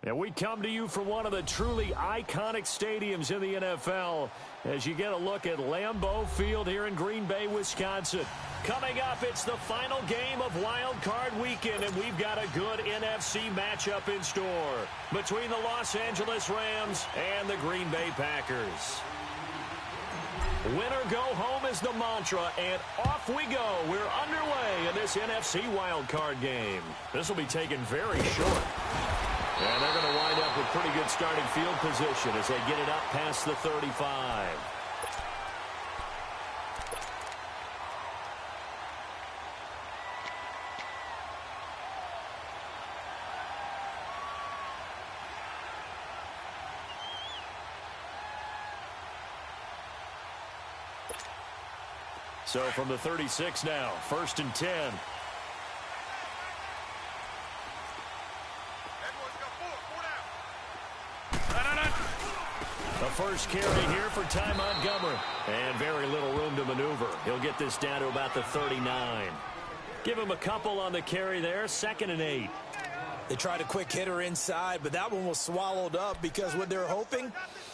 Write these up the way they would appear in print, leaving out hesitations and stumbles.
And we come to you from one of the truly iconic stadiums in the NFL as you get a look at Lambeau Field here in Green Bay, Wisconsin. Coming up, it's the final game of Wild Card Weekend, and we've got a good NFC matchup in store between the Los Angeles Rams and the Green Bay Packers. Win or go home is the mantra, and off we go. We're underway in this NFC Wild Card game. This will be taken very short. And they're going to wind up with pretty good starting field position as they get it up past the 35. So from the 36 now, 1st and 10. The first carry here for Ty Montgomery. And very little room to maneuver. He'll get this down to about the 39. Give him a couple on the carry there. 2nd and 8. They tried a quick hitter inside, but that one was swallowed up because what they're hoping,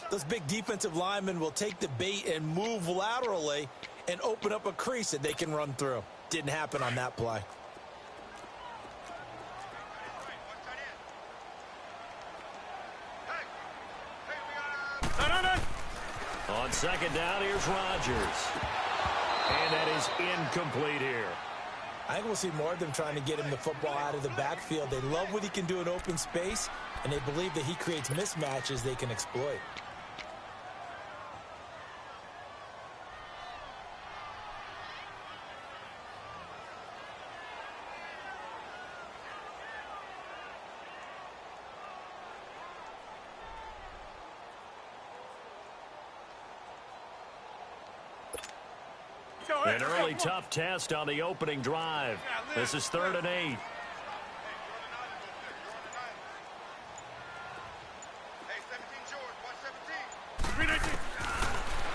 those big defensive linemen will take the bait and move laterally and open up a crease that they can run through. Didn't happen on that play. On 2nd down, here's Rodgers. And that is incomplete here. I think we'll see more of them trying to get him the football out of the backfield. They love what he can do in open space, and they believe that he creates mismatches they can exploit. An early tough test on the opening drive. This is 3rd and 8.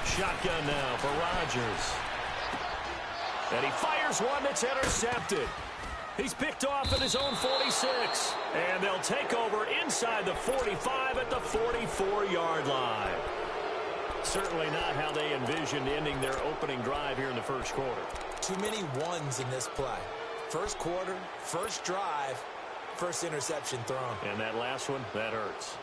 Shotgun now for Rodgers. And he fires one that's intercepted. He's picked off at his own 46. And they'll take over inside the 45 at the 44-yard line. Certainly not how they envisioned ending their opening drive here in the first quarter. Too many ones in this play. First quarter, first drive, first interception thrown. And that last one, that hurts.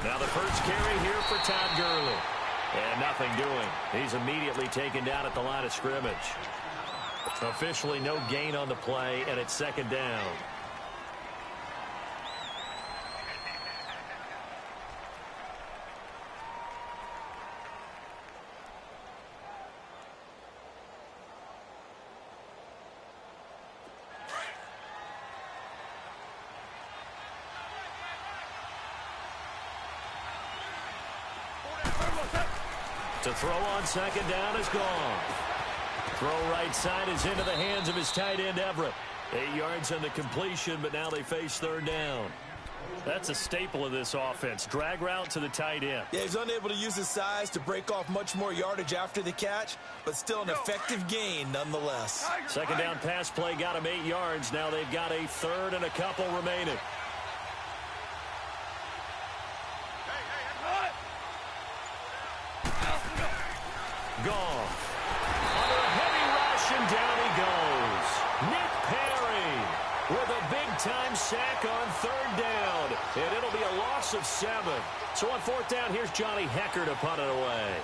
Now the first carry here for Todd Gurley. And nothing doing. He's immediately taken down at the line of scrimmage. Officially no gain on the play, and it's 2nd down. To throw on 2nd down is gone. Throw right side is into the hands of his tight end, Everett. 8 yards on the completion, but now they face 3rd down. That's a staple of this offense. Drag route to the tight end. Yeah, he's unable to use his size to break off much more yardage after the catch, but still an effective gain nonetheless. 2nd down pass play got him 8 yards. Now they've got a 3rd and a couple remaining. Gone. Under a heavy rush, and down he goes. Nick Perry with a big-time sack on 3rd down. And it'll be a loss of 7. So on 4th down, here's Johnny Hekker to punt it away.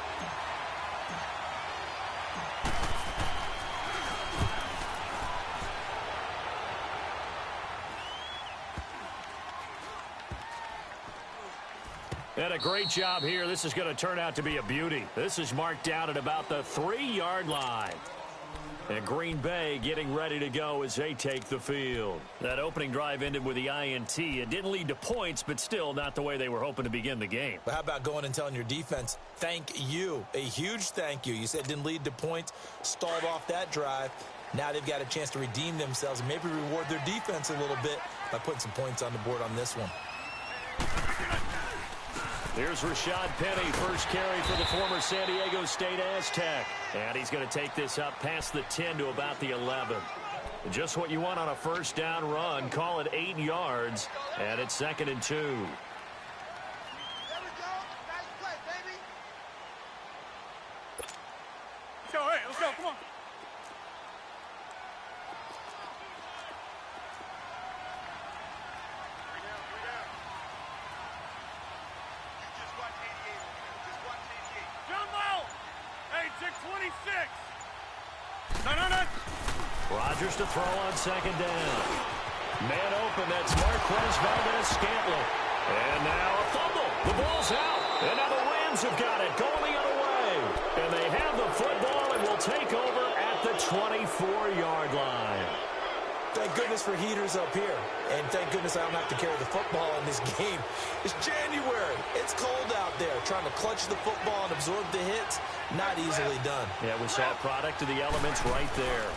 And a great job here. This is going to turn out to be a beauty. This is marked down at about the 3-yard line. And Green Bay getting ready to go as they take the field. That opening drive ended with the INT. It didn't lead to points, but still not the way they were hoping to begin the game. But how about going and telling your defense, thank you, a huge thank you. You said it didn't lead to points, stalled off that drive. Now they've got a chance to redeem themselves and maybe reward their defense a little bit by putting some points on the board on this one. Here's Rashad Penny, first carry for the former San Diego State Aztec. And he's going to take this up past the 10 to about the 11. Just what you want on a first down run. Call it 8 yards, and it's 2nd and 2. There we go. Nice play, baby. Let's go, hey, let's go, come on. Rodgers to throw on 2nd down. Man open, that's Marquez Valdes-Scantling. And now a fumble. The ball's out. And now the Rams have got it going the other way. And they have the football and will take over at the 24-yard line. Thank goodness for heaters up here. And thank goodness I don't have to carry the football in this game. It's January. It's cold out there. Trying to clutch the football and absorb the hits, not easily done. Yeah, we saw a product of the elements right there.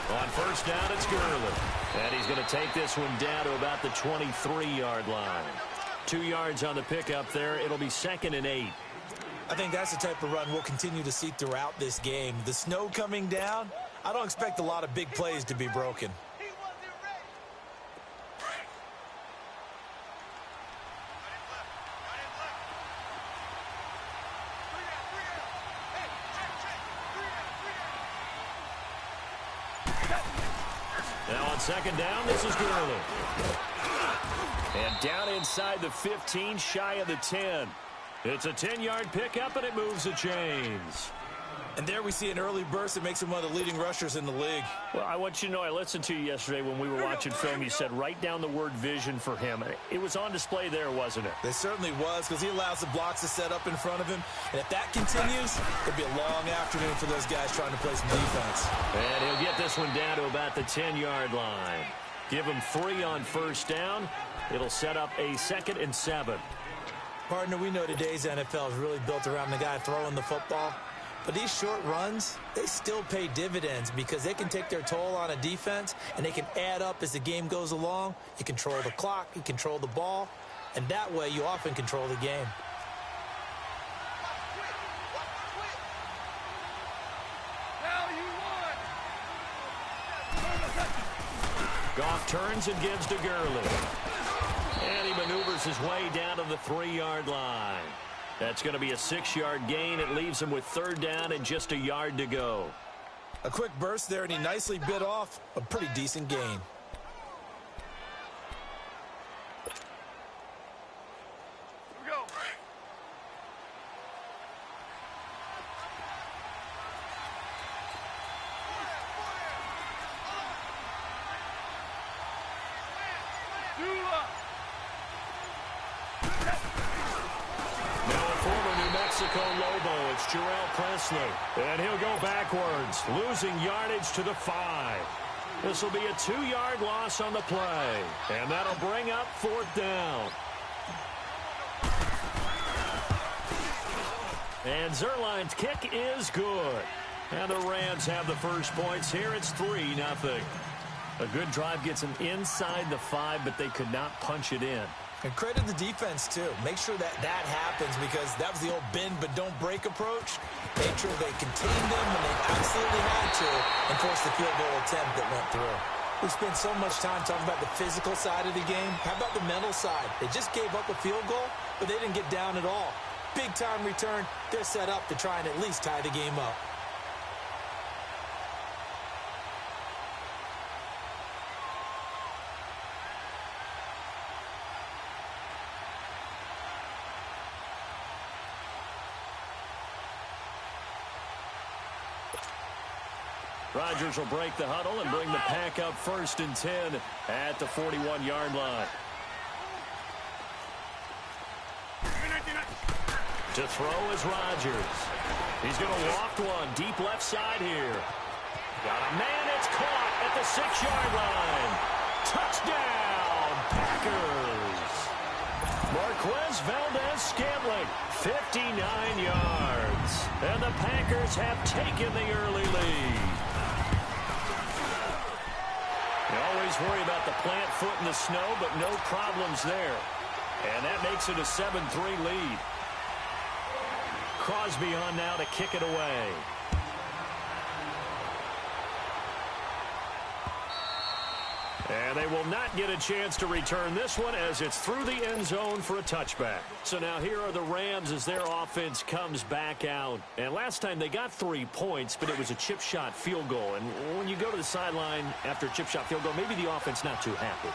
On first down, it's Gurley. And he's going to take this one down to about the 23-yard line. 2 yards on the pickup there. It'll be 2nd and 8. I think that's the type of run we'll continue to see throughout this game. The snow coming down, I don't expect a lot of big plays to be broken. Now on 2nd down, this is Gurley. And down inside the 15, shy of the 10. It's a 10-yard pickup, and it moves the chains. And there we see an early burst that makes him one of the leading rushers in the league. Well, I want you to know, I listened to you yesterday when we were watching film. You said write down the word vision for him. It was on display there, wasn't it? It certainly was, because he allows the blocks to set up in front of him. And if that continues, it'll be a long afternoon for those guys trying to play some defense. And he'll get this one down to about the 10-yard line. Give him 3 on first down. It'll set up a 2nd and 7. Partner, we know today's NFL is really built around the guy throwing the football. But these short runs, they still pay dividends because they can take their toll on a defense, and they can add up as the game goes along. You control the clock, you control the ball, and that way you often control the game. Goff turns and gives to Gurley. And he maneuvers his way down to the 3-yard line. That's going to be a 6-yard gain. It leaves him with 3rd down and just a yard to go. A quick burst there, and he nicely bit off a pretty decent gain. Here we go. Mexico Lobo, it's Jarrell Presley. And he'll go backwards, losing yardage to the 5. This will be a 2-yard loss on the play. And that'll bring up 4th down. And Zuerlein's kick is good. And the Rams have the first points here. It's 3-0. A good drive gets them inside the 5, but they could not punch it in. And credit the defense, too. Make sure that happens, because that was the old bend but don't break approach. Make sure they contained them when they absolutely had to and forced the field goal attempt that went through. We spent so much time talking about the physical side of the game. How about the mental side? They just gave up a field goal, but they didn't get down at all. Big-time return. They're set up to try and at least tie the game up. Rodgers will break the huddle and bring the pack up 1st and 10 at the 41-yard line. To throw is Rodgers. He's going to waft one deep left side here. Got a man, it's caught at the 6-yard line. Touchdown, Packers. Marquez Valdes-Scantling, 59 yards. And the Packers have taken the early lead. You always worry about the plant foot in the snow, but no problems there. And that makes it a 7-3 lead. Crosby on now to kick it away. And they will not get a chance to return this one as it's through the end zone for a touchback. So now here are the Rams as their offense comes back out. And last time they got 3 points, but it was a chip shot field goal. And when you go to the sideline after a chip shot field goal, maybe the offense not too happy.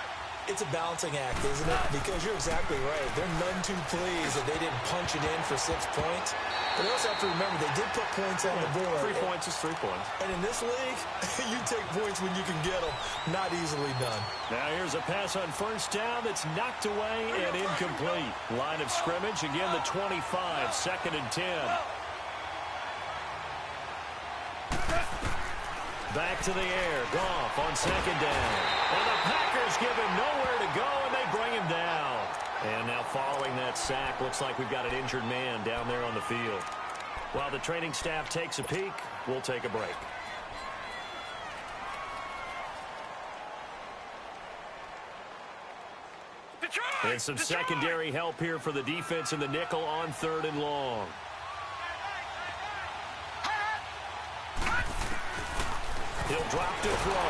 It's a balancing act, isn't it? Because you're exactly right. They're none too pleased that they didn't punch it in for 6 points. But they also have to remember they did put points on the board. 3 points is 3 points. And in this league, you take points when you can get them. Not easily done. Now here's a pass on first down that's knocked away and incomplete. Line of scrimmage, again the 25, 2nd and 10. Back to the air. Goff on 2nd down. And the Packers give him nowhere to go, and they bring him down. And now following that sack, looks like we've got an injured man down there on the field. While the training staff takes a peek, we'll take a break. And some secondary help here for the defense in the nickel on 3rd and long. He'll drop to throw.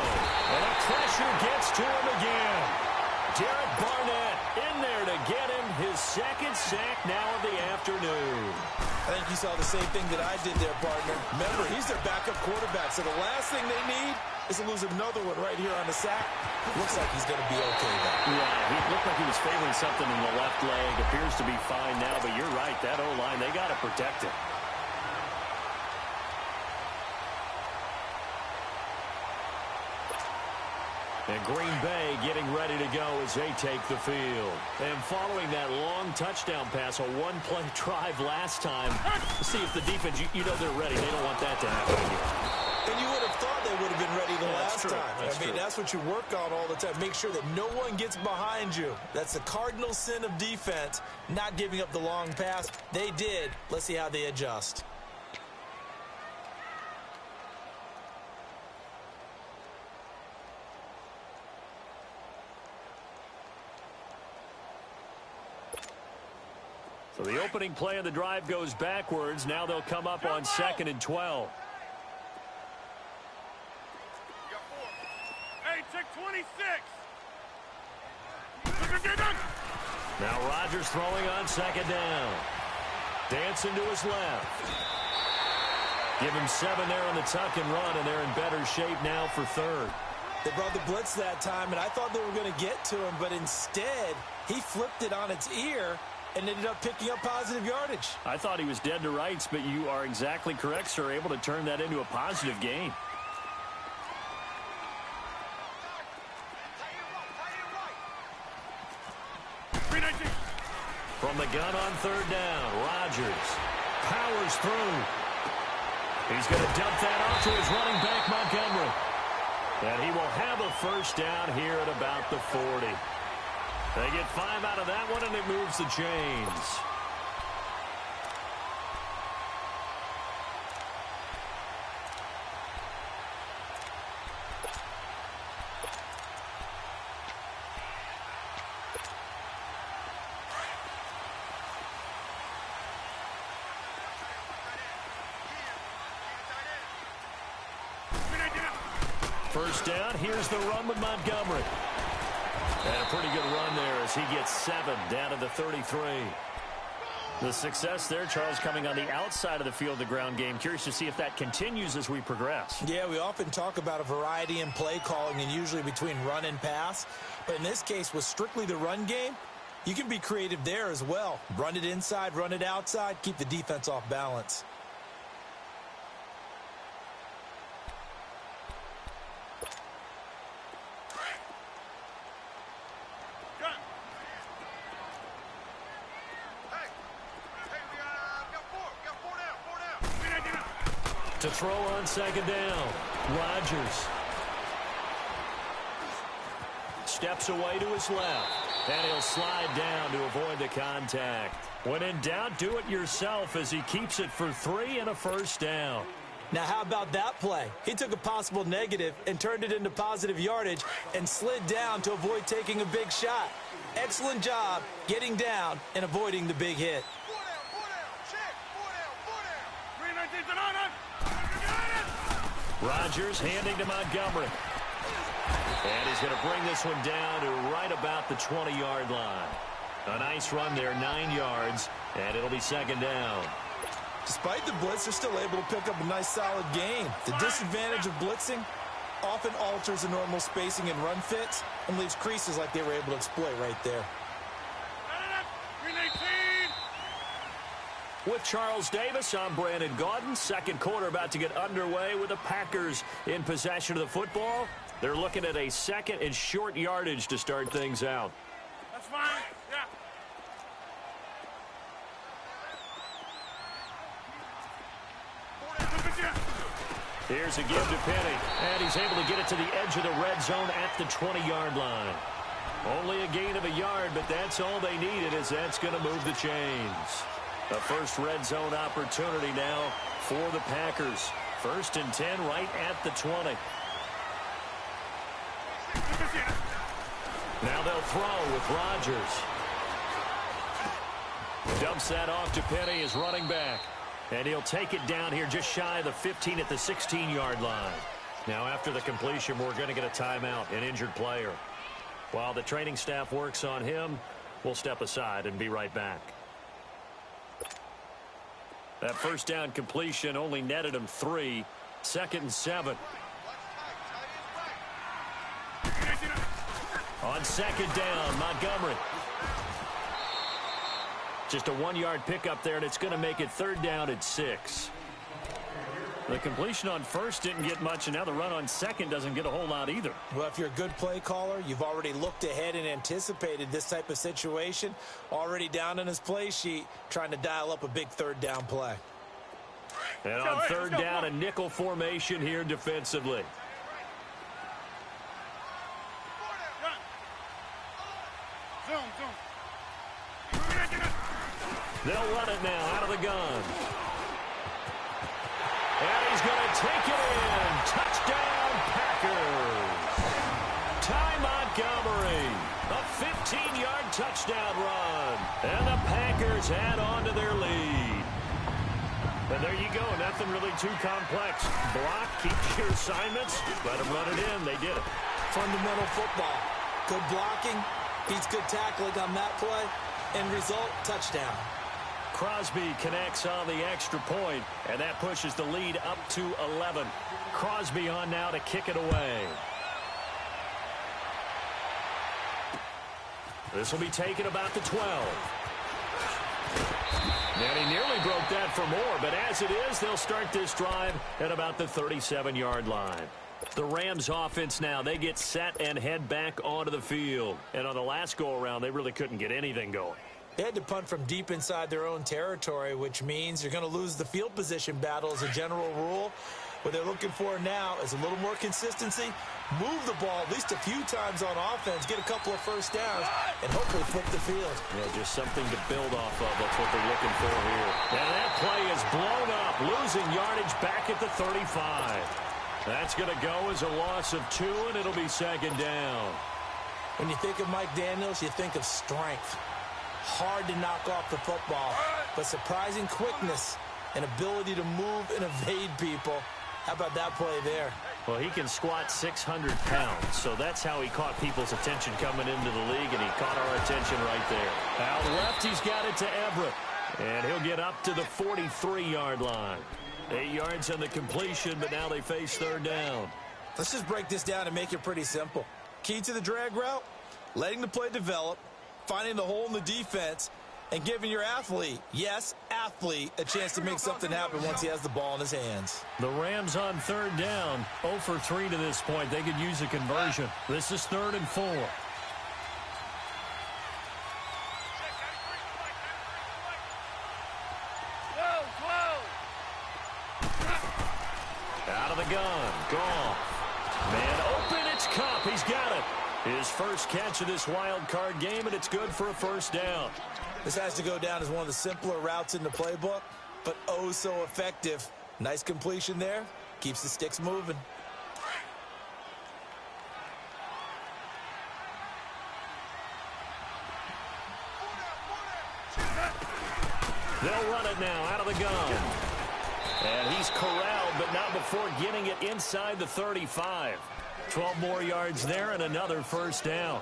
And the pressure gets to him again. Derek Barnett in there to get him his 2nd sack now of the afternoon. I think you saw the same thing that I did there, partner. Remember, he's their backup quarterback, so the last thing they need is to lose another one right here on the sack. Looks like he's going to be okay, though. Yeah, he looked like he was favoring something in the left leg. Appears to be fine now, but you're right. That O-line, they got to protect it. And Green Bay getting ready to go as they take the field. And following that long touchdown pass, a one-play drive last time. Let's see if the defense, you know they're ready. They don't want that to happen again. And you would have thought they would have been ready the last time. That's true. That's what you work on all the time. Make sure that no one gets behind you. That's the cardinal sin of defense, not giving up the long pass. They did. Let's see how they adjust. So the opening play of the drive goes backwards. Now they'll come up on 2nd and 12. Hey, check 26. Now Rodgers throwing on 2nd down. Dancing to his left. Give him 7 there on the tuck and run, and they're in better shape now for 3rd. They brought the blitz that time, and I thought they were going to get to him, but instead he flipped it on its ear and ended up picking up positive yardage. I thought he was dead to rights, but you are exactly correct, sir. Able to turn that into a positive gain. From the gun on 3rd down, Rodgers powers through. He's going to dump that off to his running back, Montgomery. And he will have a first down here at about the 40. They get 5 out of that one, and it moves the chains. First down, here's the run with Montgomery. And a pretty good run there as he gets 7 down to the 33. The success there, Charles, coming on the outside of the field, the ground game. Curious to see if that continues as we progress. Yeah, we often talk about a variety in play calling and usually between run and pass. But in this case, with strictly the run game, you can be creative there as well. Run it inside, run it outside, keep the defense off balance. To throw on 2nd down, Rodgers steps away to his left, and he'll slide down to avoid the contact. When in doubt, do it yourself as he keeps it for 3 and a first down. Now, how about that play? He took a possible negative and turned it into positive yardage and slid down to avoid taking a big shot. Excellent job getting down and avoiding the big hit. Rodgers handing to Montgomery. And he's going to bring this one down to right about the 20-yard line. A nice run there, 9 yards, and it'll be second down. Despite the blitz, they're still able to pick up a nice solid gain. The disadvantage of blitzing often alters the normal spacing and run fits and leaves creases like they were able to exploit right there. With Charles Davis, I'm Brandon Gaudin. Second quarter about to get underway with the Packers in possession of the football. They're looking at a second and short yardage to start things out. That's fine. Yeah. Here's a give to Penny, and he's able to get it to the edge of the red zone at the 20-yard line. Only a gain of a yard, but that's all they needed, as that's going to move the chains. A first red zone opportunity now for the Packers. 1st and 10 right at the 20. Now they'll throw with Rodgers. Dumps that off to Penny, his running back. And he'll take it down here just shy of the 15 at the 16-yard line. Now after the completion, we're going to get a timeout, an injured player. While the training staff works on him, we'll step aside and be right back. That first down completion only netted him 3. 2nd and 7. On 2nd down, Montgomery. Just a 1-yard pickup there, and it's going to make it 3rd down at 6. The completion on 1st didn't get much, and now the run on 2nd doesn't get a whole lot either. Well, if you're a good play caller, you've already looked ahead and anticipated this type of situation. Already down in his play sheet, trying to dial up a big 3rd down play. And on 3rd down, a nickel formation here defensively. They'll run it now out of the gun. And he's going to take it in. Touchdown, Packers. Ty Montgomery. A 15-yard touchdown run. And the Packers add on to their lead. And there you go. Nothing really too complex. Block, keep your assignments. Let them run it in. They did it. Fundamental football. Good blocking. Beats good tackling on that play. End result, touchdown. Crosby connects on the extra point, and that pushes the lead up to 11. Crosby on now to kick it away. This will be taken about the 12. And he nearly broke that for more, but as it is, they'll start this drive at about the 37-yard line. The Rams offense now, they get set and head back onto the field. And on the last go-around, they really couldn't get anything going. They had to punt from deep inside their own territory, which means you're going to lose the field position battle as a general rule. What they're looking for now is a little more consistency, move the ball at least a few times on offense, get a couple of first downs, and hopefully flip the field. Yeah, just something to build off of. That's what they're looking for here. And that play is blown up, losing yardage back at the 35. That's going to go as a loss of 2, and it'll be 2nd down. When you think of Mike Daniels, you think of strength. Hard to knock off the football, but surprising quickness and ability to move and evade people. How about that play there? Well, he can squat 600 pounds, so that's how he caught people's attention coming into the league, and he caught our attention right there. Out left, he's got it to Everett, and he'll get up to the 43-yard line. 8 yards on the completion, but now they face 3rd down. Let's just break this down and make it pretty simple. Key to the drag route, letting the play develop, finding the hole in the defense, and giving your athlete, yes, athlete, a chance to make something happen once he has the ball in his hands. The Rams on 3rd down, 0 for 3 to this point. They could use a conversion. This is 3rd and 4. Out of the gun, Goff. Man open, it's Kupp. He's got it. His first catch of this wild card game, and it's good for a 1st down. This has to go down as one of the simpler routes in the playbook, but oh so effective. Nice completion there. Keeps the sticks moving. They'll run it now out of the gun. And he's corralled, but not before getting it inside the 35. 12 more yards there and another first down.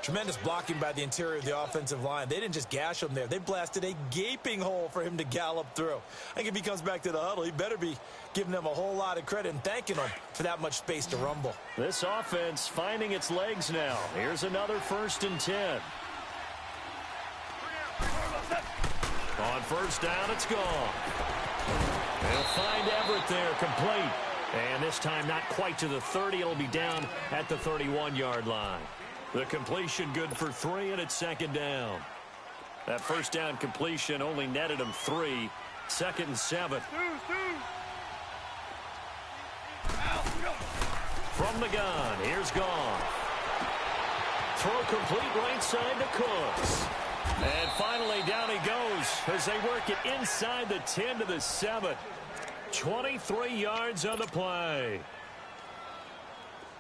Tremendous blocking by the interior of the offensive line. They didn't just gash him there. They blasted a gaping hole for him to gallop through. I think if he comes back to the huddle, he better be giving them a whole lot of credit and thanking them for that much space to rumble. This offense finding its legs now. Here's another 1st and 10. On first down, it's gone. They'll find Everett there, complete. And this time not quite to the 30. It'll be down at the 31-yard line. The completion good for 3, and it's 2nd down. That first down completion only netted him 3. 2nd and 7. From the gun, here's Gone. Throw complete right side to Cooks. And finally down he goes as they work it inside the 10 to the 7. 23 yards on the play.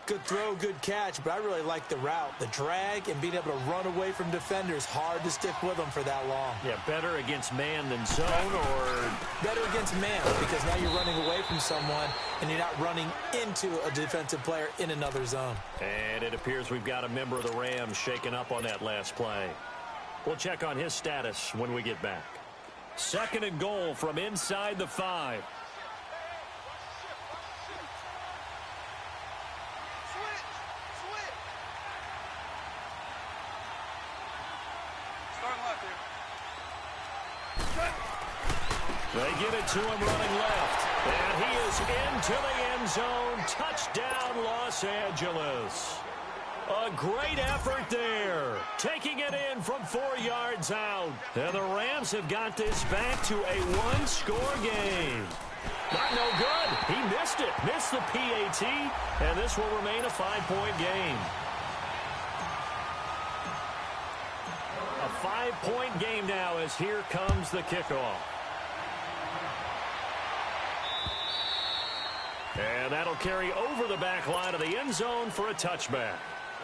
Good throw, good catch, but I really like the route. The drag and being able to run away from defenders, hard to stick with them for that long. Yeah, better against man than zone, or better against man, because now you're running away from someone and you're not running into a defensive player in another zone. And it appears we've got a member of the Rams shaken up on that last play. We'll check on his status when we get back. 2nd and goal from inside the 5. They get it to him running left. And he is into the end zone. Touchdown, Los Angeles. A great effort there. Taking it in from 4 yards out. And the Rams have got this back to a 1-score game. Not no good. He missed it. Missed the PAT. And this will remain a 5-point game. A 5-point game now as here comes the kickoff. And that'll carry over the back line of the end zone for a touchback.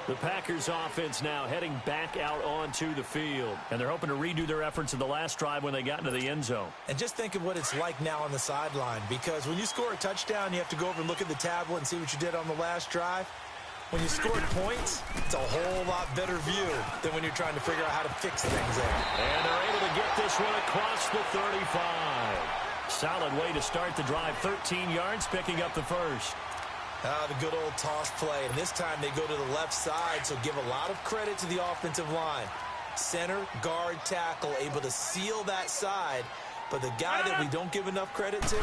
The Packers offense now heading back out onto the field. And they're hoping to redo their efforts in the last drive when they got into the end zone. And just think of what it's like now on the sideline, because when you score a touchdown, you have to go over and look at the tablet and see what you did on the last drive. When you scored points, it's a whole lot better view than when you're trying to figure out how to fix things there. And they're able to get this one across the 35. Solid way to start the drive. 13 yards, picking up the first. The good old toss play. And this time they go to the left side, so give a lot of credit to the offensive line. Center, guard, tackle, able to seal that side. But the guy that we don't give enough credit to,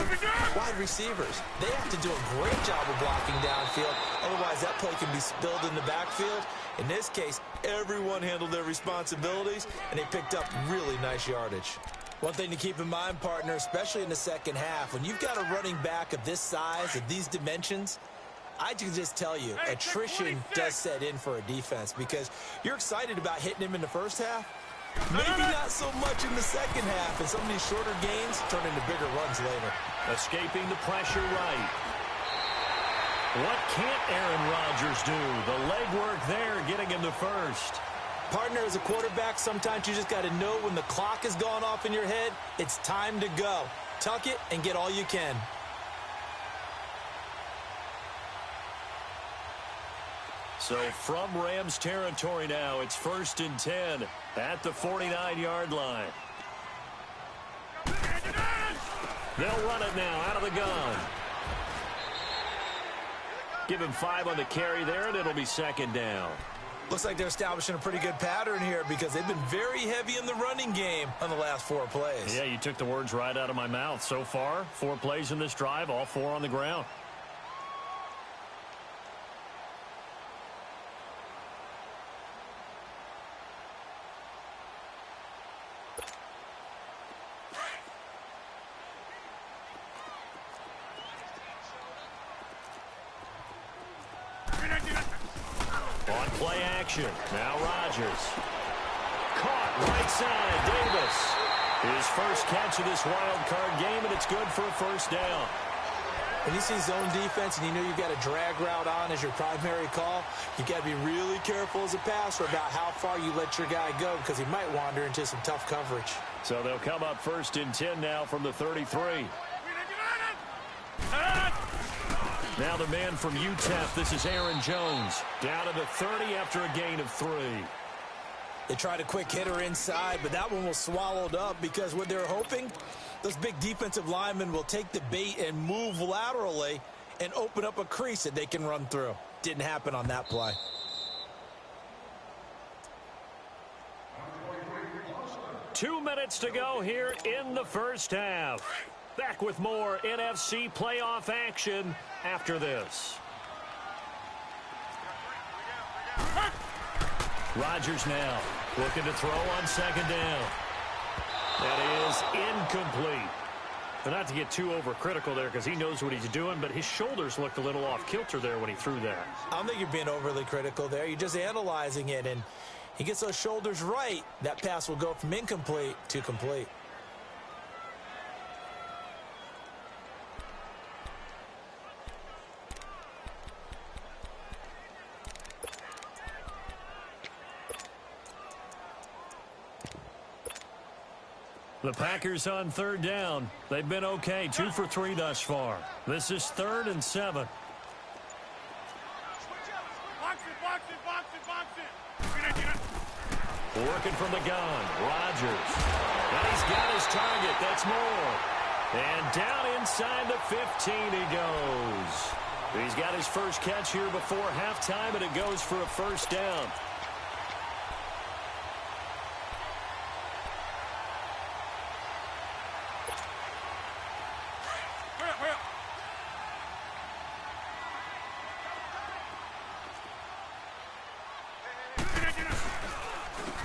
wide receivers. They have to do a great job of blocking downfield. Otherwise, that play can be spilled in the backfield. In this case, everyone handled their responsibilities, and they picked up really nice yardage. One thing to keep in mind, partner, especially in the second half, when you've got a running back of this size, of these dimensions, I can just tell you, attrition does set in for a defense, because you're excited about hitting him in the first half. Maybe not so much in the second half, and some of these shorter gains turn into bigger runs later. Escaping the pressure right. What can't Aaron Rodgers do? The legwork there, getting him the first. Partner, as a quarterback, sometimes you just got to know when the clock has gone off in your head, it's time to go. Tuck it and get all you can. So from Rams territory now, it's 1st and 10 at the 49-yard line. They'll run it now out of the gun. Give him 5 on the carry there, and it'll be 2nd down. Looks like they're establishing a pretty good pattern here, because they've been very heavy in the running game on the last 4 plays. Yeah, you took the words right out of my mouth. So far, 4 plays in this drive, all 4 on the ground. On play action. Now Rodgers. Caught right side. Davis. His first catch of this wild card game, and it's good for a first down. When you see zone defense and you know you've got a drag route on as your primary call, you've got to be really careful as a passer about how far you let your guy go, because he might wander into some tough coverage. So they'll come up 1st and 10 now from the 33. Now the man from UTEP, this is Aaron Jones, down to the 30 after a gain of 3. They tried a quick hitter inside, but that one was swallowed up because what they're hoping, those big defensive linemen will take the bait and move laterally and open up a crease that they can run through. Didn't happen on that play. Two minutes to go here in the first half. Back with more NFC playoff action after this. Rodgers now looking to throw on second down. That is incomplete. But not to get too overcritical there because he knows what he's doing, but his shoulders looked a little off kilter there when he threw that. I don't think you're being overly critical there. You're just analyzing it, and he gets those shoulders right. That pass will go from incomplete to complete. The Packers on third down. They've been okay, 2 for 3 thus far. This is 3rd and 7. Working from the gun, Rodgers. And he's got his target. That's Moore. And down inside the 15 he goes. He's got his first catch here before halftime, and it goes for a first down.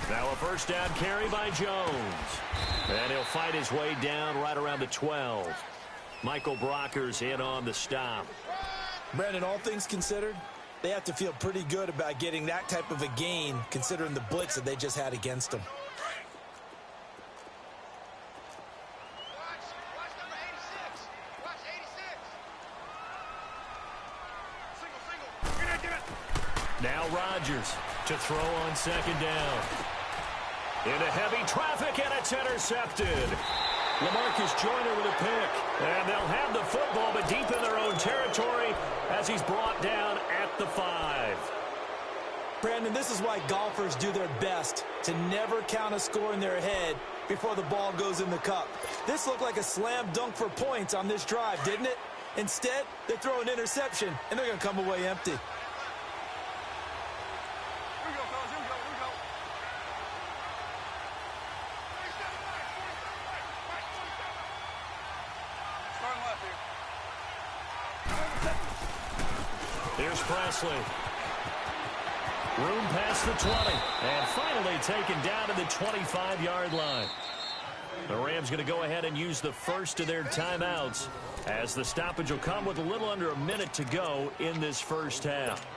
Now a first down carry by Jones. And he'll fight his way down right around the 12. Michael Brockers in on the stop. Brandon, all things considered, they have to feel pretty good about getting that type of a gain considering the blitz that they just had against them. Watch number 86. Watch 86. Single. Now Rodgers to throw on second down. Into heavy traffic, and it's intercepted. LaMarcus Joyner with a pick. And they'll have the football, but deep in their own territory as he's brought down at the 5. Brandon, this is why golfers do their best to never count a score in their head before the ball goes in the cup. This looked like a slam dunk for points on this drive, didn't it? Instead, they throw an interception, and they're going to come away empty. Here's Presley. Room past the 20. And finally taken down to the 25-yard line. The Rams going to go ahead and use the first of their timeouts as the stoppage will come with a little under a minute to go in this first half.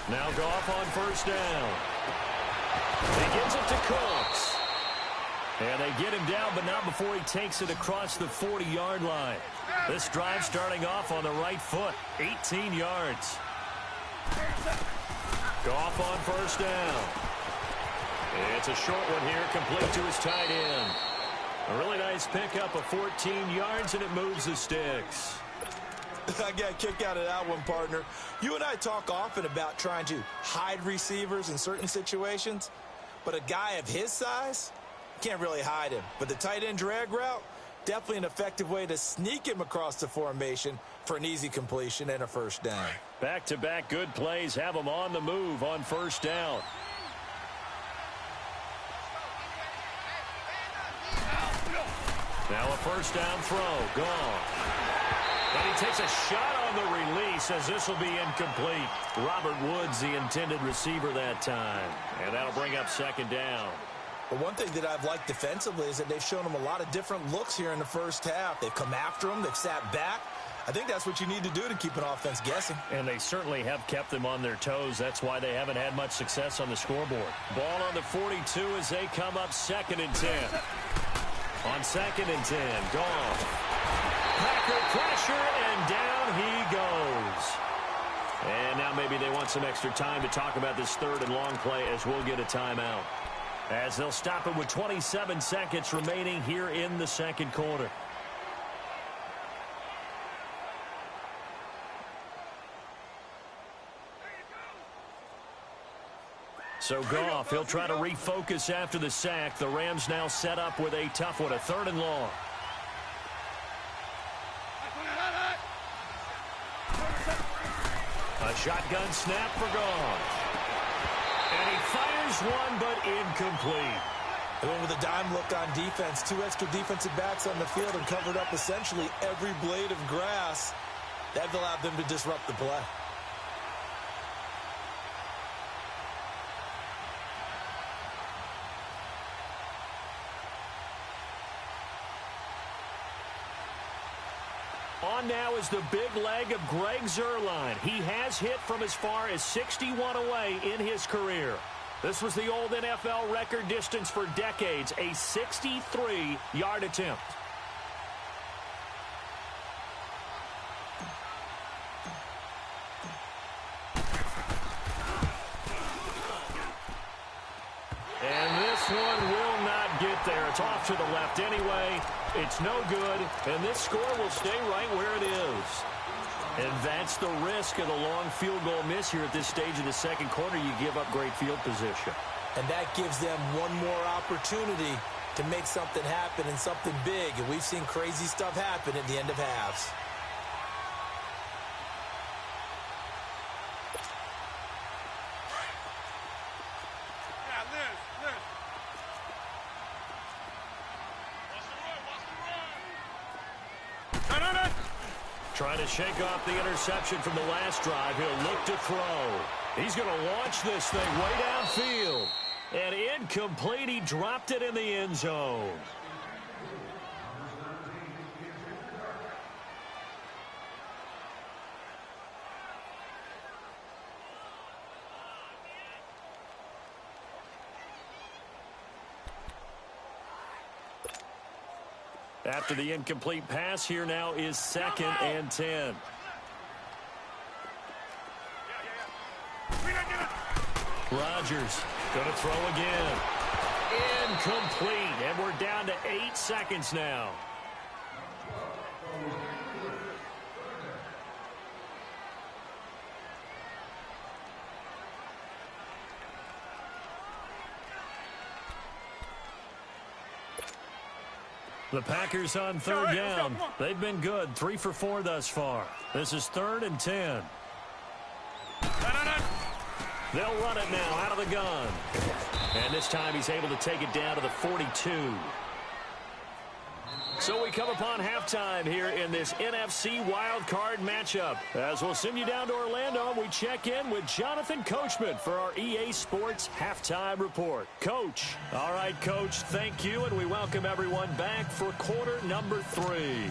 Now Goff on first down. He gives it to Cooks. And they get him down, but not before he takes it across the 40-yard line. This drive starting off on the right foot, 18 yards. Goff on first down. It's a short one here, complete to his tight end. A really nice pickup of 14 yards, and it moves the sticks. I got a kick out of that one, partner. You and I talk often about trying to hide receivers in certain situations, but a guy of his size, can't really hide him. But the tight end drag route, definitely an effective way to sneak him across the formation for an easy completion and a first down. Back-to-back good plays have him on the move on first down. Now a first down throw, gone. And he takes a shot on the release as this will be incomplete. Robert Woods, the intended receiver that time. And that'll bring up second down. But one thing that I've liked defensively is that they've shown him a lot of different looks here in the first half. They've come after him. They've sat back. I think that's what you need to do to keep an offense guessing. And they certainly have kept them on their toes. That's why they haven't had much success on the scoreboard. Ball on the 42 as they come up 2nd and 10. On 2nd and 10, Goff. Packer pressure, and down he goes. And now maybe they want some extra time to talk about this 3rd and long play as we'll get a timeout. As they'll stop it with 27 seconds remaining here in the 2nd quarter. So Goff, he'll try to refocus after the sack. The Rams now set up with a tough one, a 3rd and long. A shotgun snap for Goff. And he fires one, but incomplete. They went with a dime look on defense. 2 extra defensive backs on the field and covered up essentially every blade of grass. That allowed them to disrupt the play. On now is the big leg of Greg Zuerlein. He has hit from as far as 61 away in his career. This was the old NFL record distance for decades, a 63-yard attempt. And this one will not get there. It's off to the left anyway. It's no good, and this score will stay right where it is. And that's the risk of the long field goal miss here at this stage of the 2nd quarter. You give up great field position. And that gives them one more opportunity to make something happen and something big. And we've seen crazy stuff happen at the end of halves. Trying to shake off the interception from the last drive. He'll look to throw. He's going to launch this thing way downfield. And incomplete. He dropped it in the end zone. After the incomplete pass, here now is 2nd and 10. Rodgers going to throw again. Incomplete. And we're down to 8 seconds now. The Packers on 3rd down. They've been good. 3 for 4 thus far. This is 3rd and 10. They'll run it now out of the gun. And this time he's able to take it down to the 42. So we come upon halftime here in this NFC wildcard matchup. As we'll send you down to Orlando, we check in with Jonathan Coachman for our EA Sports Halftime Report. Coach. All right, Coach, thank you, and we welcome everyone back for quarter number 3.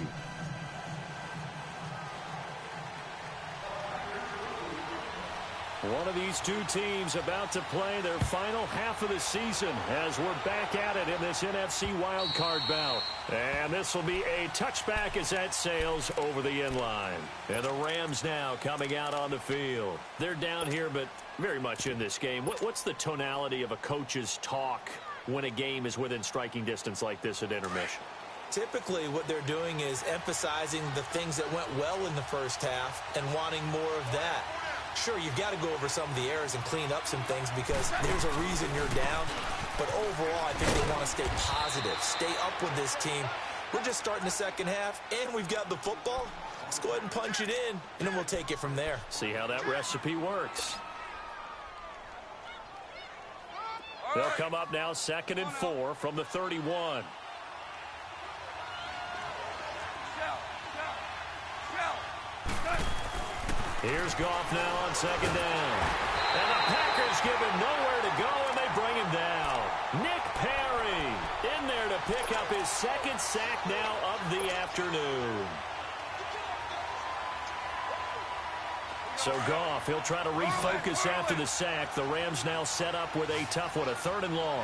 One of these two teams about to play their final half of the season as we're back at it in this NFC wildcard bout. And this will be a touchback as that sails over the end line. And the Rams now coming out on the field. They're down here, but very much in this game. What's the tonality of a coach's talk when a game is within striking distance like this at intermission? Typically, what they're doing is emphasizing the things that went well in the first half and wanting more of that. Sure, you've got to go over some of the errors and clean up some things because there's a reason you're down. But overall, I think they want to stay positive, stay up with this team. We're just starting the second half, and we've got the football. Let's go ahead and punch it in, and then we'll take it from there. See how that recipe works. They'll come up now 2nd and 4 from the 31. Here's Goff now on 2nd down. And the Packers give him nowhere to go, and they bring him down. Nick Perry in there to pick up his 2nd sack now of the afternoon. So Goff, he'll try to refocus after the sack. The Rams now set up with a tough one, a 3rd and long.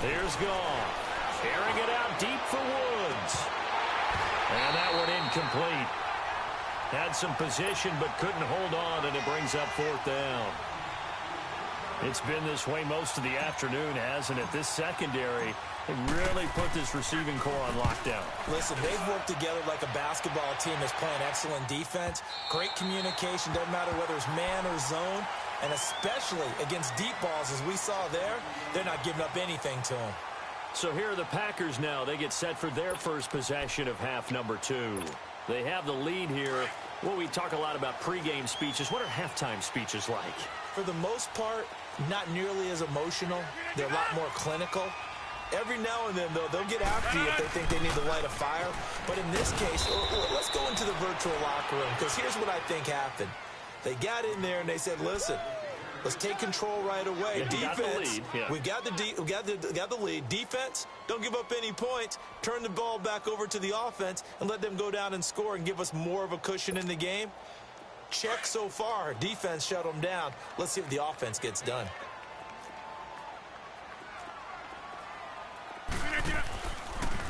Here's Goff, airing it out deep for Woods. And that one incomplete. Had some position but couldn't hold on, and it brings up 4th down. It's been this way most of the afternoon, hasn't it? This secondary, they really put this receiving core on lockdown. Listen, they've worked together like a basketball team that's playing excellent defense. Great communication, doesn't matter whether it's man or zone. And especially against deep balls, as we saw there, they're not giving up anything to them. So here are the Packers now. They get set for their first possession of half number 2. They have the lead here. Well, we talk a lot about pregame speeches. What are halftime speeches like? For the most part, not nearly as emotional. They're a lot more clinical. Every now and then, though, they'll get after you if they think they need to light a fire. But in this case, let's go into the virtual locker room, because here's what I think happened. They got in there and they said, listen, let's take control right away. Yeah, defense, we got the lead. Defense, don't give up any points. Turn the ball back over to the offense and let them go down and score and give us more of a cushion in the game. Check so far. Defense shut them down. Let's see if the offense gets done.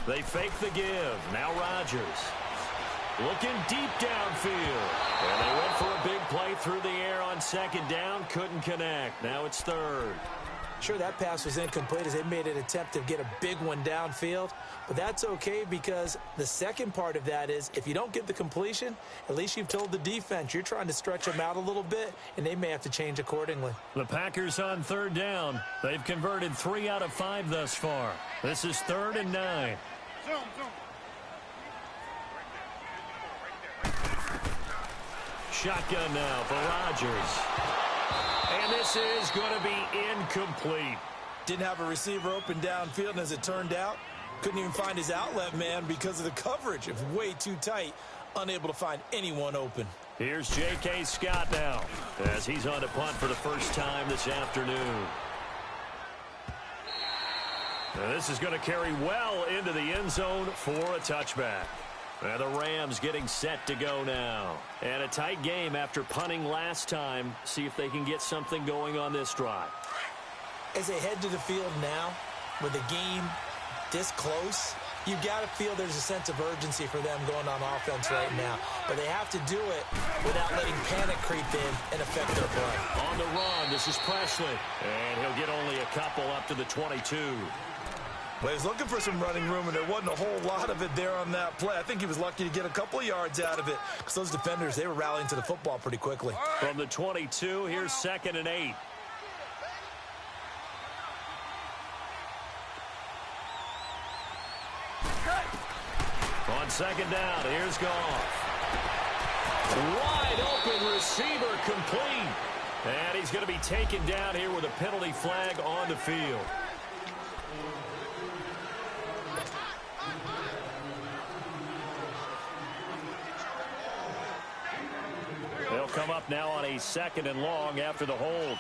They fake the give. Now Rodgers. Looking deep downfield. And they went for a big play through the air on 2nd down. Couldn't connect. Now it's 3rd. Sure, that pass was incomplete as they made an attempt to get a big one downfield. But that's okay, because the second part of that is if you don't get the completion, at least you've told the defense you're trying to stretch them out a little bit, and they may have to change accordingly. The Packers on 3rd down. They've converted 3 out of 5 thus far. This is 3rd and 9. Shotgun now for Rodgers. And this is going to be incomplete. Didn't have a receiver open downfield, and as it turned out, couldn't even find his outlet man because of the coverage. It was way too tight, unable to find anyone open. Here's J.K. Scott now as he's on to punt for the first time this afternoon. Now this is going to carry well into the end zone for a touchback. And the Rams getting set to go now. And a tight game after punting last time. See if they can get something going on this drive. As they head to the field now, with the game this close, you've got to feel there's a sense of urgency for them going on offense right now. But they have to do it without letting panic creep in and affect their play. On the run, this is Presley. And he'll get only a couple up to the 22. Well, he was looking for some running room, and there wasn't a whole lot of it there on that play. I think he was lucky to get a couple of yards out of it, because those defenders, they were rallying to the football pretty quickly. From the 22, here's 2nd and 8. On 2nd down, here's Goff. Wide open receiver complete. And he's going to be taken down here with a penalty flag on the field. They'll come up now on a 2nd and long after the hold.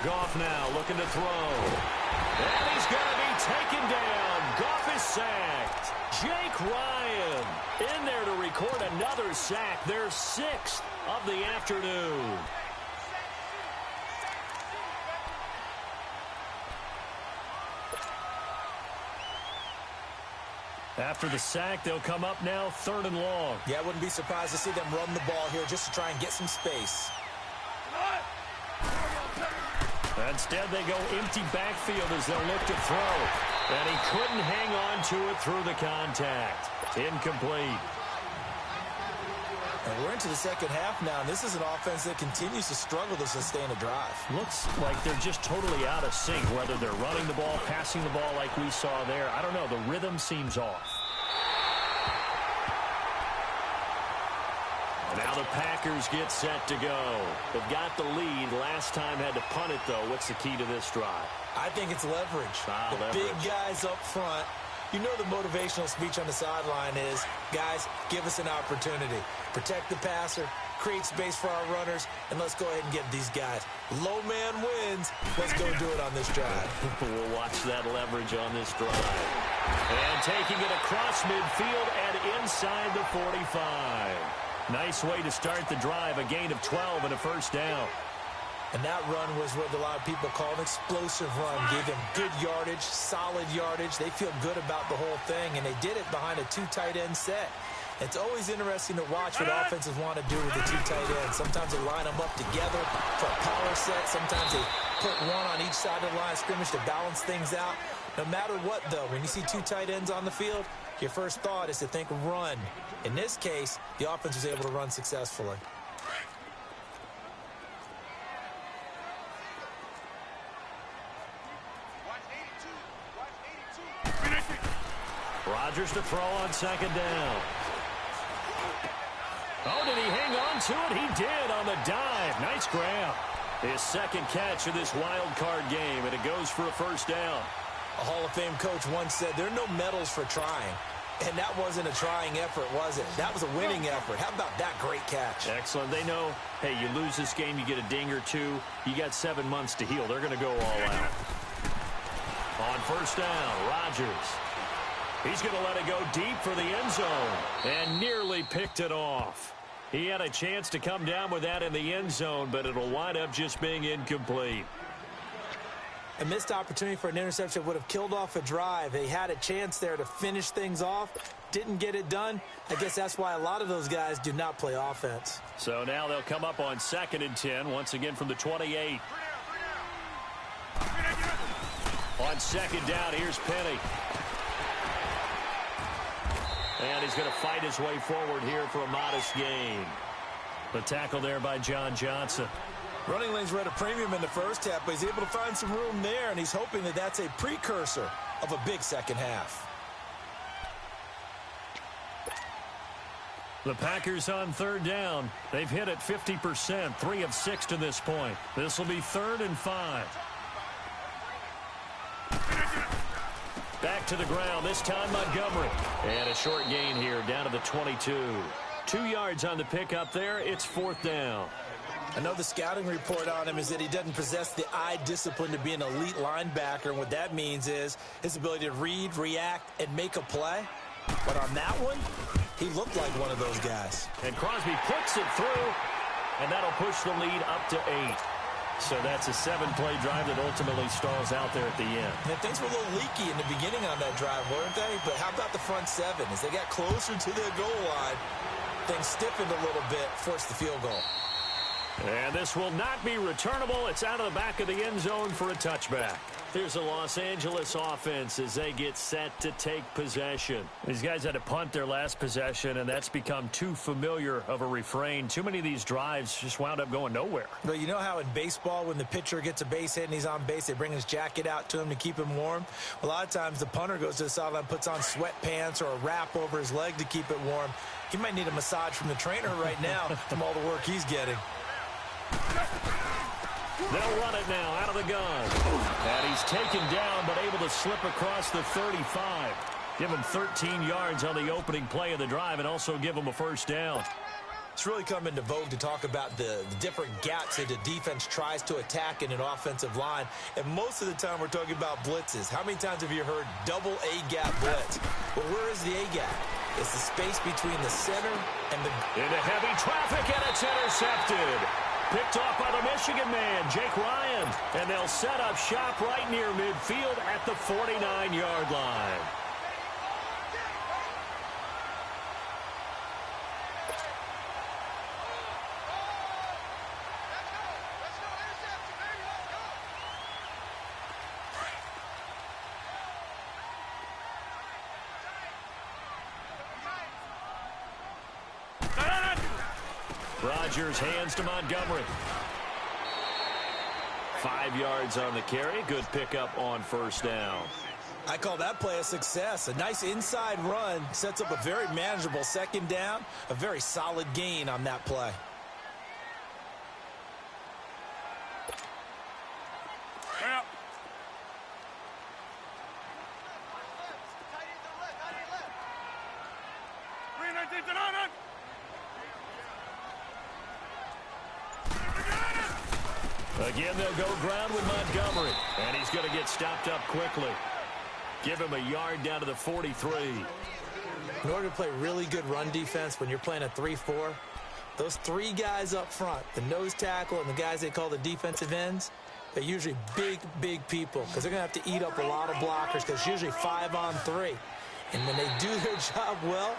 Goff now looking to throw. And he's going to be taken down. Goff is sacked. Jake Ryan in there to record another sack. Their 6th of the afternoon. After the sack, they'll come up now 3rd and long. Yeah, I wouldn't be surprised to see them run the ball here just to try and get some space. Instead, they go empty backfield as they'll look to throw. And he couldn't hang on to it through the contact. Incomplete. And we're into the second half now, and this is an offense that continues to struggle to sustain a drive. Looks like they're just totally out of sync, whether they're running the ball, passing the ball like we saw there. I don't know. The rhythm seems off. Now the Packers get set to go. They've got the lead. Last time had to punt it, though. What's the key to this drive? I think it's leverage. The big guys up front. You know the motivational speech on the sideline is, guys, give us an opportunity. Protect the passer, create space for our runners, and let's go ahead and get these guys. Low man wins. Let's go do it on this drive. We'll watch that leverage on this drive. And taking it across midfield and inside the 45. Nice way to start the drive, a gain of 12 and a first down. And that run was what a lot of people call an explosive run. Gave them good yardage, solid yardage. They feel good about the whole thing, and they did it behind a two tight end set. It's always interesting to watch what offenses want to do with the two tight ends. Sometimes they line them up together for a power set. Sometimes they put one on each side of the line of scrimmage to balance things out. No matter what, though, when you see two tight ends on the field, your first thought is to think run. In this case, the offense was able to run successfully. Rodgers to throw on second down. Oh, did he hang on to it? He did on the dive. Nice grab. His second catch of this wild card game, and it goes for a first down. A Hall of Fame coach once said there are no medals for trying. And that wasn't a trying effort, was it? That was a winning effort. How about that great catch? Excellent. They know, hey, you lose this game, you get a ding or two. You got 7 months to heal. They're going to go all out. On first down, Rodgers. He's going to let it go deep for the end zone and nearly picked it off. He had a chance to come down with that in the end zone, but it'll wind up just being incomplete. A missed opportunity for an interception would have killed off a drive. They had a chance there to finish things off. Didn't get it done. I guess that's why a lot of those guys do not play offense. So now they'll come up on 2nd and 10, once again from the 28. On second down, here's Penny. And he's going to fight his way forward here for a modest gain. The tackle there by John Johnson. Running lanes were at a premium in the first half, but he's able to find some room there, and he's hoping that that's a precursor of a big second half. The Packers on third down. They've hit it 50%, 3 of 6 to this point. This will be 3rd and 5. Back to the ground, this time Montgomery. And a short gain here, down to the 22. 2 yards on the pickup there. It's 4th down. I know the scouting report on him is that he doesn't possess the eye discipline to be an elite linebacker, and what that means is his ability to read, react, and make a play. But on that one, he looked like one of those guys. And Crosby puts it through, and that'll push the lead up to 8. So that's a 7-play drive that ultimately stalls out there at the end. And things were a little leaky in the beginning on that drive, weren't they? But how about the front 7? As they got closer to their goal line, things stiffened a little bit, forced the field goal. And this will not be returnable. It's out of the back of the end zone for a touchback. Here's the Los Angeles offense as they get set to take possession. These guys had to punt their last possession, and that's become too familiar of a refrain. Too many of these drives just wound up going nowhere. But you know how in baseball, when the pitcher gets a base hit and he's on base, they bring his jacket out to him to keep him warm? A lot of times the punter goes to the sideline, puts on sweatpants or a wrap over his leg to keep it warm. He might need a massage from the trainer right now from all the work he's getting. They'll run it now out of the gun. And he's taken down but able to slip across the 35. Give him 13 yards on the opening play of the drive and also give him a first down. It's really come into vogue to talk about the different gaps that the defense tries to attack in an offensive line. And most of the time we're talking about blitzes. How many times have you heard double A-gap blitz? Well, where is the A-gap? It's the space between the center and the... Into heavy traffic, and it's intercepted. Picked off by the Michigan man, Jake Ryan. And they'll set up shop right near midfield at the 49-yard line. Rodgers hands to Montgomery. 5 yards on the carry. Good pickup on first down. I call that play a success. A nice inside run sets up a very manageable second down. A very solid gain on that play. Again, they'll go ground with Montgomery. And he's going to get stopped up quickly. Give him a yard down to the 43. In order to play really good run defense when you're playing a 3-4, those three guys up front, the nose tackle and the guys they call the defensive ends, they're usually big, big people because they're going to have to eat up a lot of blockers because it's usually 5-on-3. And when they do their job well,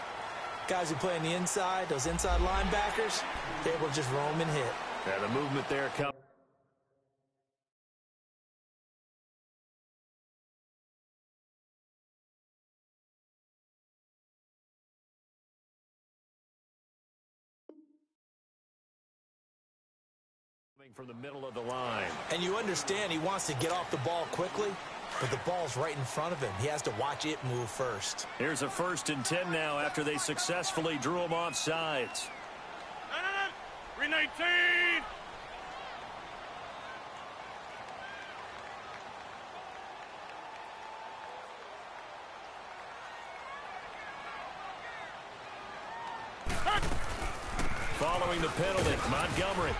guys who play on the inside, those inside linebackers, they're able to just roam and hit. And the movement there comes. From the middle of the line. And you understand he wants to get off the ball quickly, but the ball's right in front of him. He has to watch it move first. Here's a 1st and 10 now after they successfully drew him off sides. 319. Following the penalty, Montgomery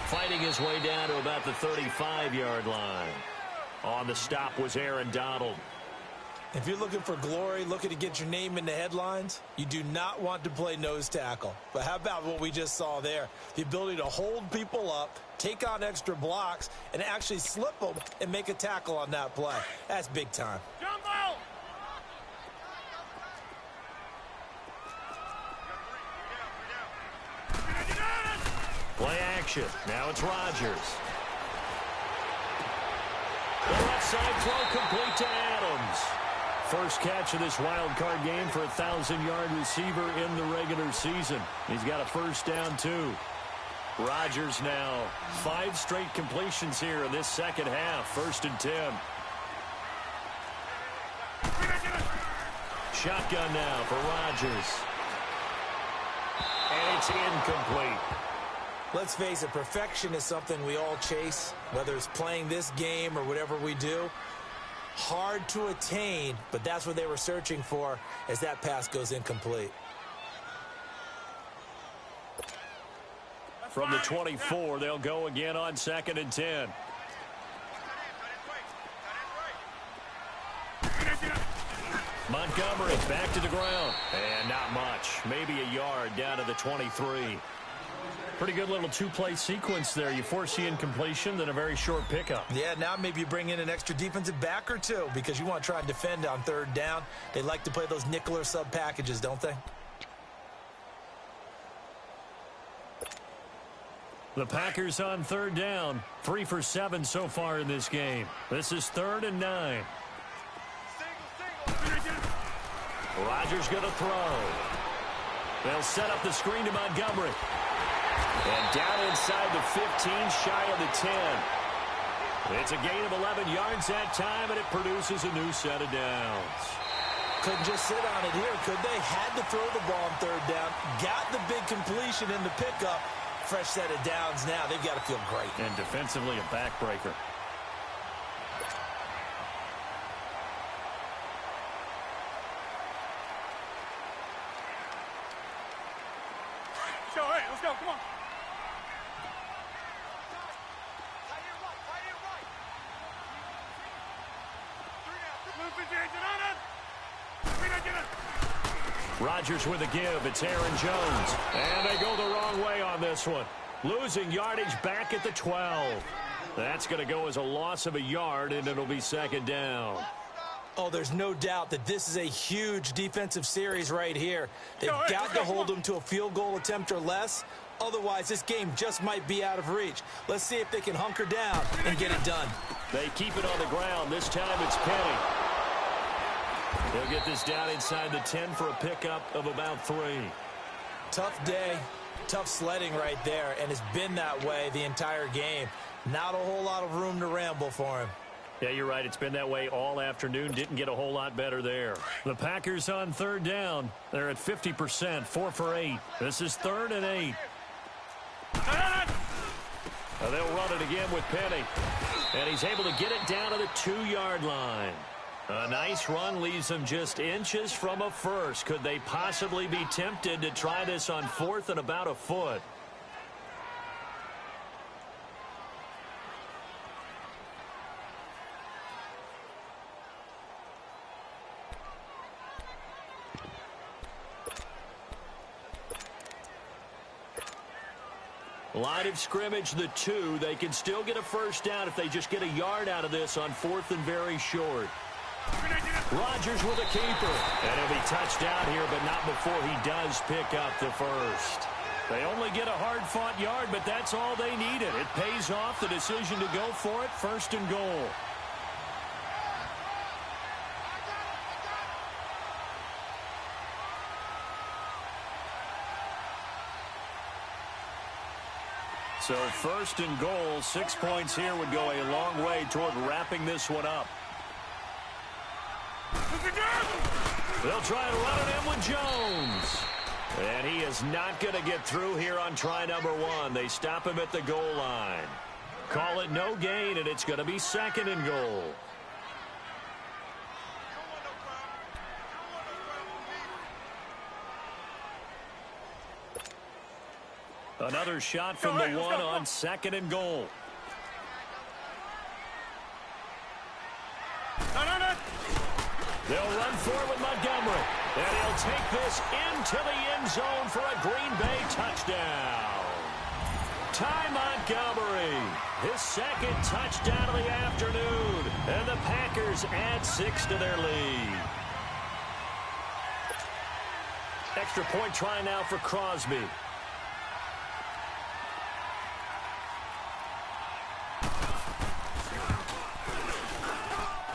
fighting his way down to about the 35-yard line. On the stop was Aaron Donald. If you're looking for glory, looking to get your name in the headlines, you do not want to play nose tackle. But how about what we just saw there? The ability to hold people up, take on extra blocks, and actually slip them and make a tackle on that play. That's big time. Jumbo! Play action. Now it's Rodgers. The left side throw complete to Adams. First catch of this wild card game for a 1,000-yard receiver in the regular season. He's got a first down, too. Rodgers now 5 straight completions here in this second half. 1st and 10. Shotgun now for Rodgers. And it's incomplete. Let's face it, perfection is something we all chase, whether it's playing this game or whatever we do. Hard to attain, but that's what they were searching for as that pass goes incomplete. From the 24, they'll go again on 2nd and 10. Montgomery back to the ground. And not much. Maybe a yard down to the 23. Pretty good little 2-play sequence there. You force the incompletion, then a very short pickup. Yeah, now maybe you bring in an extra defensive back or two because you want to try and defend on 3rd down. They like to play those nickel or sub packages, don't they? The Packers on 3rd down. 3 for 7 so far in this game. This is 3rd and 9. Rodgers going to throw. They'll set up the screen to Montgomery. And down inside the 15, shy of the 10. It's a gain of 11 yards that time, and it produces a new set of downs. Couldn't just sit on it here, could they? Had to throw the ball on 3rd down. Got the big completion in the pickup. Fresh set of downs now. They've got to feel great. And defensively, a backbreaker. Let's go, come on. Rodgers with a give. It's Aaron Jones. And they go the wrong way on this one. Losing yardage back at the 12. That's going to go as a loss of a yard, and it'll be 2nd down. Oh, there's no doubt that this is a huge defensive series right here. They've got to hold them to a field goal attempt or less. Otherwise, this game just might be out of reach. Let's see if they can hunker down and get it done. They keep it on the ground. This time it's Penny. They'll get this down inside the 10 for a pickup of about 3. Tough day, tough sledding right there, and it's been that way the entire game. Not a whole lot of room to ramble for him. Yeah, you're right. It's been that way all afternoon. Didn't get a whole lot better there. The Packers on 3rd down. They're at 50%, 4 for 8. This is 3rd and 8. They'll run it again with Penny. And he's able to get it down to the 2-yard line. A nice run leaves them just inches from a first. Could they possibly be tempted to try this on 4th and about a foot? Line of scrimmage, the 2. They can still get a first down if they just get a yard out of this on 4th and very short. Rodgers with a keeper. And he'll be touched down here, but not before he does pick up the first. They only get a hard-fought yard, but that's all they needed. It pays off the decision to go for it, 1st and goal. So 1st and goal, 6 points here would go a long way toward wrapping this one up. They'll try and run it in with Jones. And he is not going to get through here on try number 1. They stop him at the goal line. Call it no gain, and it's going to be 2nd and goal. Another shot from the 1 on 2nd and goal. They'll run forward with Montgomery. And he'll take this into the end zone for a Green Bay touchdown. Ty Montgomery, his 2nd touchdown of the afternoon. And the Packers add 6 to their lead. Extra point try now for Crosby.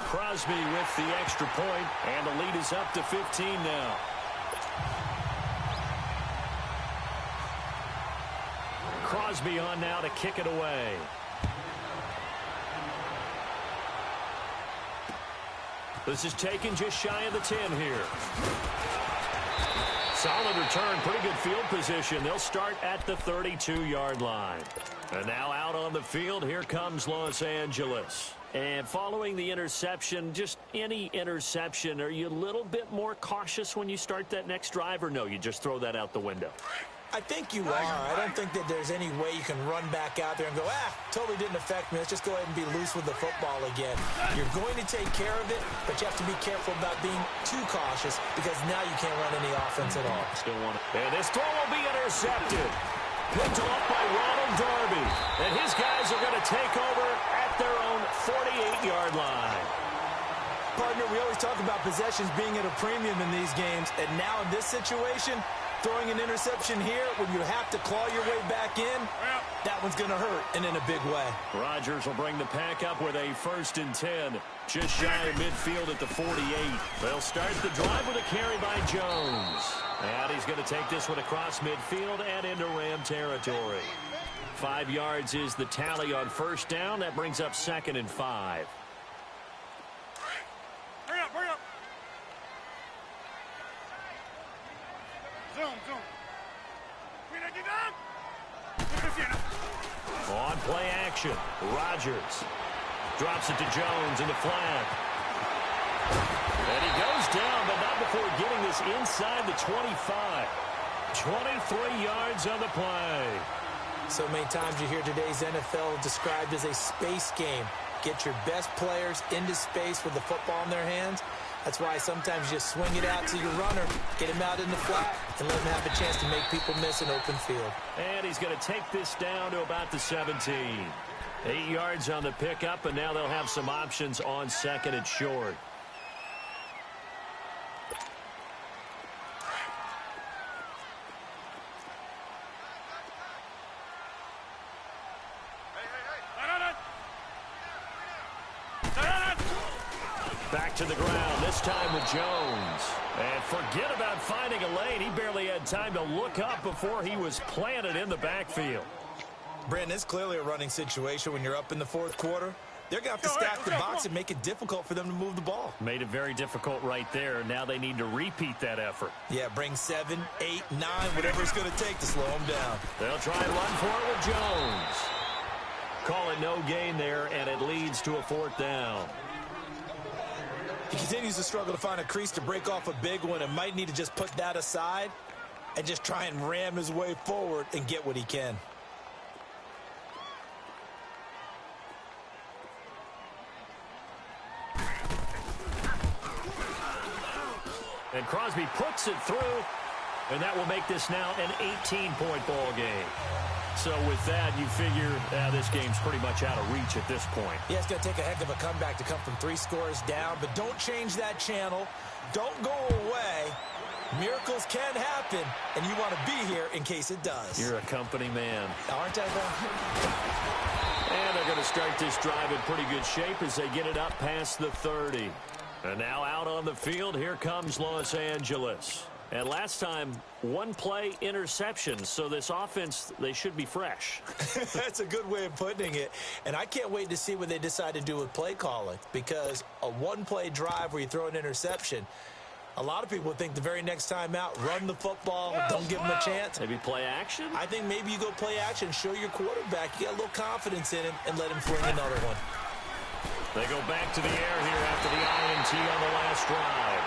Crosby with the extra point, and the lead is up to 15 now. Crosby on now to kick it away. This is taken just shy of the 10 here. Solid return, pretty good field position. They'll start at the 32-yard line. And now out on the field, here comes Los Angeles. And following the interception, just any interception, are you a little bit more cautious when you start that next drive, or no, you just throw that out the window? I think you are. I don't think that there's any way you can run back out there and go, totally didn't affect me. Let's just go ahead and be loose with the football again. You're going to take care of it, but you have to be careful about being too cautious because now you can't run any offense at all. Still want it. And this throw will be intercepted. Picked off by Ronald Darby. And his guys are going to take over at their own 48-yard line. Partner, we always talk about possessions being at a premium in these games. And now in this situation, throwing an interception here when you have to claw your way back in, that one's going to hurt, and in a big way. Rodgers will bring the pack up with a 1st and 10. Just shy of midfield at the 48. They'll start the drive with a carry by Jones. And he's going to take this one across midfield and into Ram territory. 5 yards is the tally on 1st down. That brings up 2nd and 5. Hurry up. Zoom. On play action, Rodgers drops it to Jones in the flat. And he goes down, but not before getting this inside the 25. 23 yards on the play. So many times you hear today's NFL described as a space game. Get your best players into space with the football in their hands. That's why sometimes you just swing it out to your runner, get him out in the flat, and let him have a chance to make people miss an open field. And he's going to take this down to about the 17. 8 yards on the pickup, and now they'll have some options on 2nd and short. Back to the ground, this time with Jones. And forget about finding a lane. He barely had time to look up before he was planted in the backfield. Brandon, it's clearly a running situation when you're up in the 4th quarter. They're going to have to stack the box and make it difficult for them to move the ball. Made it very difficult right there. Now they need to repeat that effort. Yeah, bring 7, 8, 9, whatever it's going to take to slow them down. They'll try and run for it with Jones. Call it no gain there, and it leads to a 4th down. He continues to struggle to find a crease to break off a big one and might need to just put that aside and just try and ram his way forward and get what he can. And Crosby puts it through, and that will make this now an 18-point ball game. So with that, you figure this game's pretty much out of reach at this point. Yeah, it's going to take a heck of a comeback to come from 3 scores down, but don't change that channel. Don't go away. Miracles can happen, and you want to be here in case it does. You're a company man. Aren't I, though? And they're going to start this drive in pretty good shape as they get it up past the 30. And now out on the field, here comes Los Angeles. And last time, 1-play interception, so this offense, they should be fresh. That's a good way of putting it. And I can't wait to see what they decide to do with play calling, because a 1-play drive where you throw an interception, a lot of people think the very next time out, run the football, don't give them a chance. Maybe play action? I think maybe you go play action, show your quarterback, you got a little confidence in him, and let him fling another one. They go back to the air here after the INT on the last drive.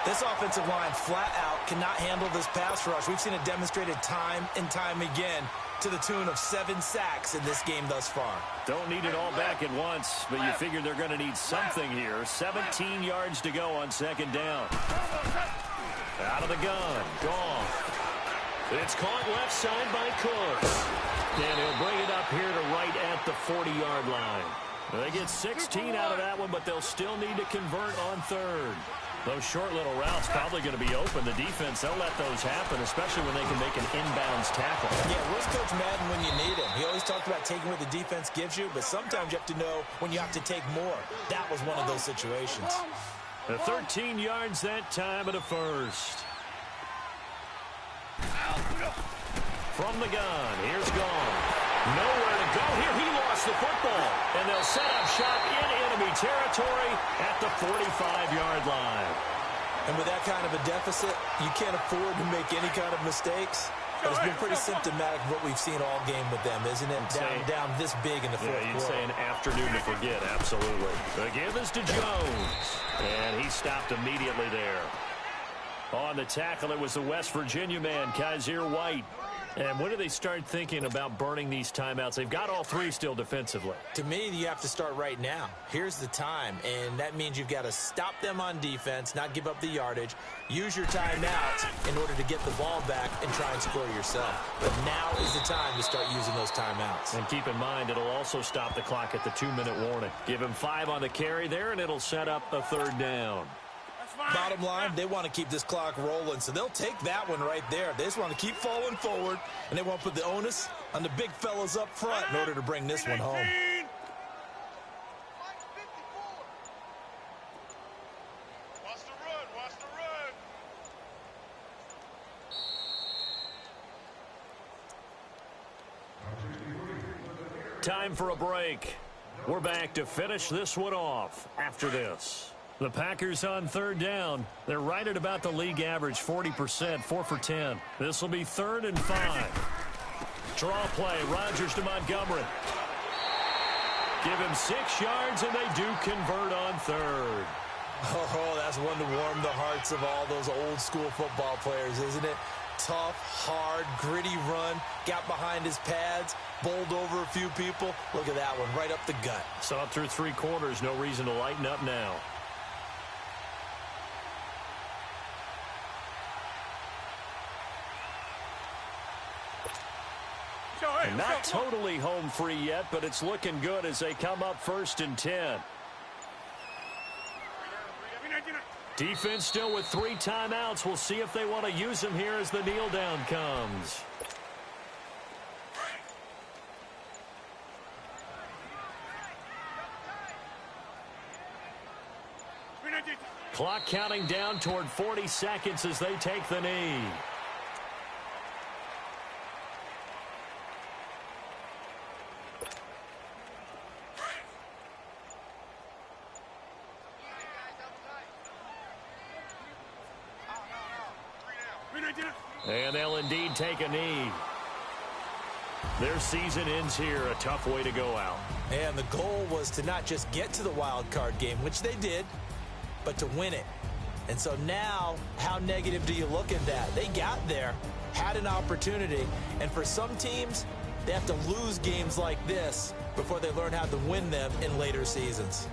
This offensive line flat out cannot handle this pass rush. We've seen it demonstrated time and time again to the tune of 7 sacks in this game thus far. Don't need it all back at once, but you figure they're going to need something here. 17 yards to go on 2nd down. Out of the gun. Gone. It's caught left side by Cooks. And he'll bring it up here to right at the 40-yard line. They get 16 out of that one, but they'll still need to convert on 3rd. Those short little routes probably going to be open. The defense, they'll let those happen, especially when they can make an inbounds tackle. Yeah, where's Coach Madden when you need him? He always talked about taking what the defense gives you, but sometimes you have to know when you have to take more. That was one of those situations. The 13 yards that time of the first. From the gun, here's Gone. Nowhere to go here. He lost the football. And they'll set up shop in enemy territory at the 45-yard line. And with that kind of a deficit, you can't afford to make any kind of mistakes. But it's been pretty symptomatic of what we've seen all game with them, isn't it? Down this big in the fourth quarter. You'd say an afternoon to forget, absolutely. The give is to Jones. And he stopped immediately there. On the tackle, it was the West Virginia man, Kaiser White. And when do they start thinking about burning these timeouts? They've got all 3 still defensively. To me, you have to start right now. Here's the time, and that means you've got to stop them on defense, not give up the yardage, use your timeouts in order to get the ball back and try and score yourself. But now is the time to start using those timeouts. And keep in mind, it'll also stop the clock at the 2-minute warning. Give him 5 on the carry there, and it'll set up a 3rd down. Bottom line, they want to keep this clock rolling, so they'll take that one right there. They just want to keep falling forward, and they want to put the onus on the big fellas up front in order to bring this one home. Watch the run, watch the run. Time for a break. We're back to finish this one off after this. The Packers on 3rd down. They're right at about the league average, 40%, 4 for 10. This will be 3rd and 5. Draw play, Rodgers to Montgomery. Give him 6 yards, and they do convert on 3rd. Oh, that's one to warm the hearts of all those old school football players, isn't it? Tough, hard, gritty run, got behind his pads, bowled over a few people. Look at that one, right up the gut. Saw it through 3 quarters, no reason to lighten up now. And not totally home free yet, but it's looking good as they come up 1st and 10. Defense still with 3 timeouts. We'll see if they want to use them here as the kneel down comes. Clock counting down toward 40 seconds as they take the knee. And they'll indeed take a knee. Their season ends here. A tough way to go out. And the goal was to not just get to the wild card game, which they did, but to win it. And so now, how negative do you look at that? They got there, had an opportunity, and for some teams, they have to lose games like this before they learn how to win them in later seasons.